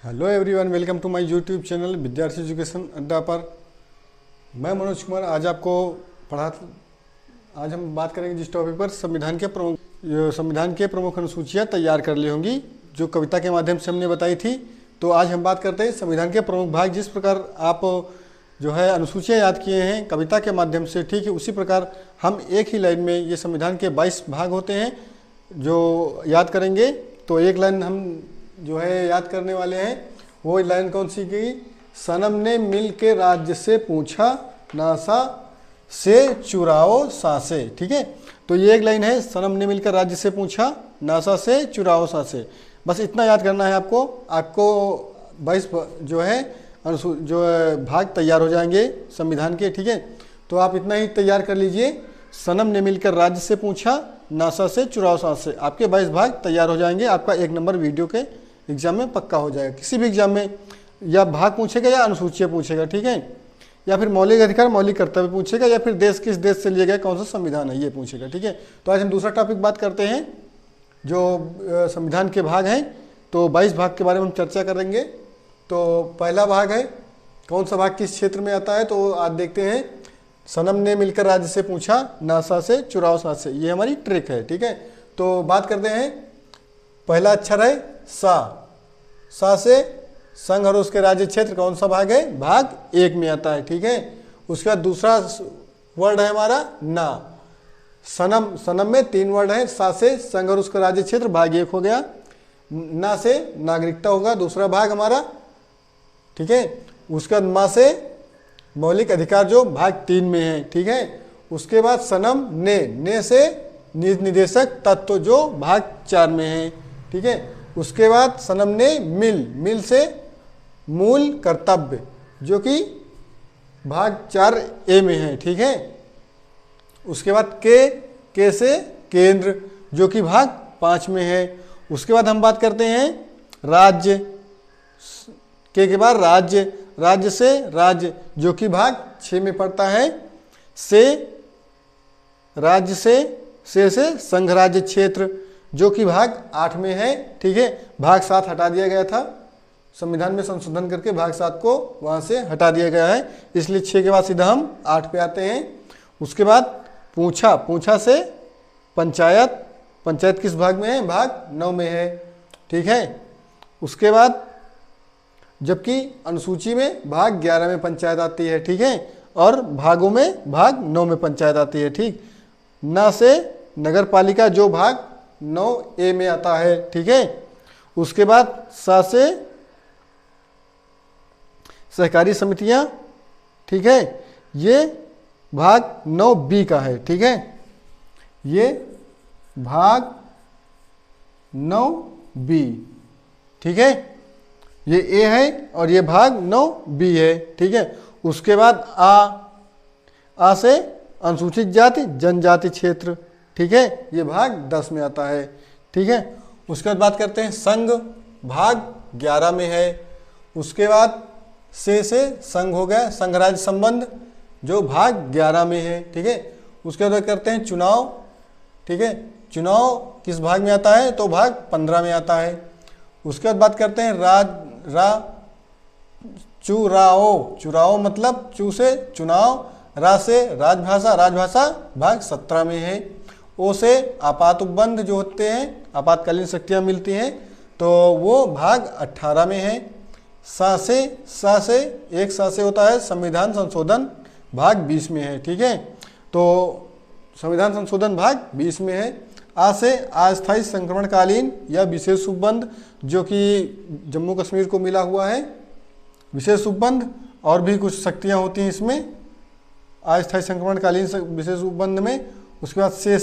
Hello everyone, welcome to my YouTube channel Vidyarthi education Adda पर। मैं मनोज कुमार आज हम बात करेंगे जिस टॉपिक पर संविधान के प्रमुख अनुसूचियाँ तैयार कर ली होंगी, जो कविता के माध्यम से हमने बताई थी। तो आज हम बात करते हैं संविधान के प्रमुख भाग। जिस प्रकार आप जो है अनुसूचियाँ याद किए हैं कविता के माध्यम से, ठीक है, उसी प्रकार हम एक ही लाइन में ये संविधान के 22 भाग होते हैं जो याद करेंगे। तो एक लाइन हम जो है याद करने वाले हैं, वो लाइन कौन सी की? सनम ने मिल के राज्य से पूछा, नासा से चुराओ सांसे। ठीक है, तो ये एक लाइन है, सनम ने मिलकर राज्य से पूछा, नासा से चुराओ सांसे। बस इतना याद करना है आपको। 22 जो है भाग तैयार हो जाएंगे संविधान के। ठीक है, तो आप इतना ही तैयार कर लीजिए। सनम ने मिलकर राज्य से पूछा, नासा से चुराओ सांसे, आपके 22 भाग तैयार हो जाएंगे। आपका 1 नंबर वीडियो के एग्जाम में पक्का हो जाएगा। किसी भी एग्जाम में या भाग पूछेगा या अनुसूचियाँ पूछेगा, ठीक है, या फिर मौलिक अधिकार मौलिक कर्तव्य पूछेगा, या फिर देश किस देश से लिया गया कौन सा संविधान है ये पूछेगा। ठीक है, तो आज हम दूसरा टॉपिक बात करते हैं जो संविधान के भाग हैं। तो 22 भाग के बारे में हम चर्चा करेंगे। तो पहला भाग है, कौन सा भाग किस क्षेत्र में आता है? तो आज देखते हैं। सनम ने मिलकर राज्य से पूछा, नासा से चुराओ सांसे, ये हमारी ट्रिक है। ठीक है, तो बात करते हैं। पहला अक्षर है सा से संघ और उसके राज्य क्षेत्र कौन सा भाग है? भाग 1 में आता है। ठीक है, उसके बाद दूसरा वर्ड है हमारा ना। सनम में 3 वर्ड है। सा से संघ और उसका राज्य क्षेत्र भाग 1 हो गया। ना से नागरिकता होगा दूसरा भाग हमारा। ठीक है, उसके बाद मा से मौलिक अधिकार जो भाग 3 में है। ठीक है, उसके बाद सनम ने से नीति निदेशक तत्व जो भाग 4 में है। ठीक है, उसके बाद सनम ने मिल से मूल कर्तव्य जो कि भाग 4A में है। ठीक है, उसके बाद के से केंद्र जो कि भाग 5 में है। उसके बाद हम बात करते हैं राज्य के बाद राज्य से राज्य जो कि भाग 6 में पड़ता है। से राज्य से संघ राज्य क्षेत्र जो कि भाग 8 में है। ठीक है, भाग 7 हटा दिया गया था, संविधान में संशोधन करके भाग 7 को वहां से हटा दिया गया है, इसलिए 6 के बाद सीधा हम 8 पे आते हैं। उसके बाद पूछा से पंचायत किस भाग में है? भाग 9 में है। ठीक है, उसके बाद जबकि अनुसूची में भाग 11 में पंचायत आती है। ठीक है, और भागों में भाग 9 में पंचायत आती है। ठीक, ना से नगर पालिका जो भाग 9A में आता है। ठीक है, उसके बाद सा से सहकारी समितियां। ठीक है, ये भाग 9B का है। ठीक है, ये भाग 9B। ठीक है, ये A है और ये भाग 9B है। ठीक है, उसके बाद आ से अनुसूचित जाति जनजाति क्षेत्र। ठीक है, ये भाग 10 में आता है। ठीक है, उसके बाद बात करते हैं संघ, भाग 11 में है। उसके बाद से संघ हो गया, संघ राज्य संबंध जो भाग 11 में है। ठीक है, उसके बाद करते हैं चुनाव। ठीक है, चुनाव किस भाग में आता है? तो भाग 15 में आता है। उसके बाद बात करते हैं चुराओ मतलब चू से चुनाव, रा से राजभाषा भाग 17 में है। ओ से आपात उपबंध जो होते हैं, आपातकालीन शक्तियाँ मिलती हैं, तो वो भाग 18 में है। सा से एक सा से होता है संविधान संशोधन, भाग 20 में है। ठीक है, तो संविधान संशोधन भाग 20 में है। आ से अस्थायी संक्रमणकालीन या विशेष उपबंध जो कि जम्मू कश्मीर को मिला हुआ है, विशेष उपबंध, और भी कुछ शक्तियाँ होती हैं इसमें अस्थायी संक्रमणकालीन विशेष उपबंध में। उसके बाद से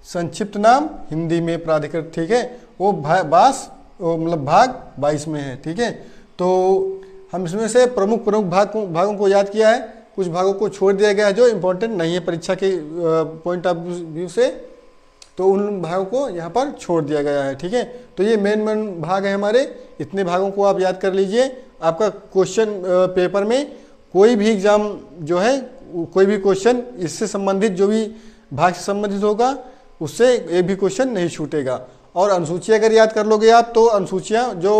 संक्षिप्त नाम हिंदी में प्राधिकृत। ठीक है, वो मतलब भाग 22 में है। ठीक है, तो हम इसमें से प्रमुख भागों को याद किया है, कुछ भागों को छोड़ दिया गया है जो इम्पोर्टेंट नहीं है परीक्षा के पॉइंट ऑफ व्यू से, तो उन भागों को यहाँ पर छोड़ दिया गया है। ठीक है, तो ये मेन भाग है हमारे। इतने भागों को आप याद कर लीजिए। आपका क्वेश्चन पेपर में कोई भी एग्जाम जो है, कोई भी क्वेश्चन इससे संबंधित जो भी भाग से संबंधित होगा उससे एक भी क्वेश्चन नहीं छूटेगा। और अनुसूची अगर याद कर लोगे आप, तो अनुसूचियाँ जो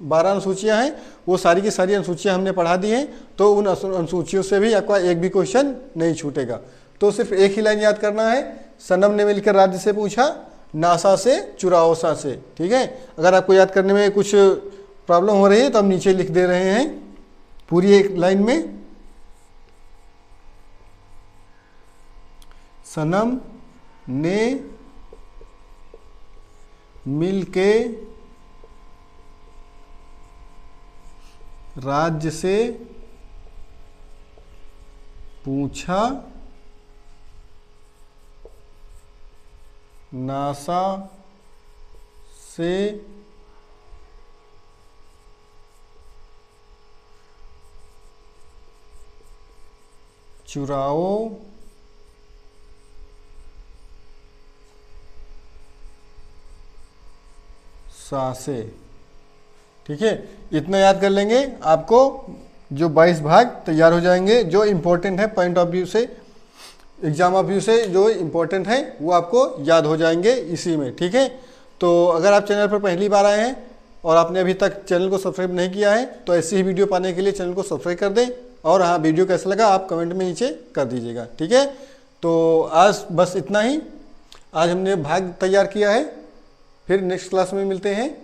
12 अनुसूचियां हैं, वो सारी की सारी अनुसूचियां हमने पढ़ा दी हैं, तो उन अनुसूचियों से भी आपका एक भी क्वेश्चन नहीं छूटेगा। तो सिर्फ एक ही लाइन याद करना है, सनम ने मिलकर राज्य से पूछा, नासा से चुराओ सा से। ठीक है, अगर आपको याद करने में कुछ प्रॉब्लम हो रही है तो हम नीचे लिख दे रहे हैं पूरी एक लाइन में, सनम ने मिलके राज्य से पूछा, नासा से चुराओ सा से। ठीक है, इतना याद कर लेंगे, आपको जो 22 भाग तैयार हो जाएंगे, जो इम्पोर्टेंट है पॉइंट ऑफ व्यू से, एग्जाम ऑफ व्यू से जो इम्पोर्टेंट है वो आपको याद हो जाएंगे इसी में। ठीक है, तो अगर आप चैनल पर पहली बार आए हैं और आपने अभी तक चैनल को सब्सक्राइब नहीं किया है तो ऐसी ही वीडियो पाने के लिए चैनल को सब्सक्राइब कर दें, और हाँ, वीडियो कैसा लगा आप कमेंट में नीचे कर दीजिएगा। ठीक है, तो आज बस इतना ही, आज हमने भाग तैयार किया है, फिर नेक्स्ट क्लास में मिलते हैं।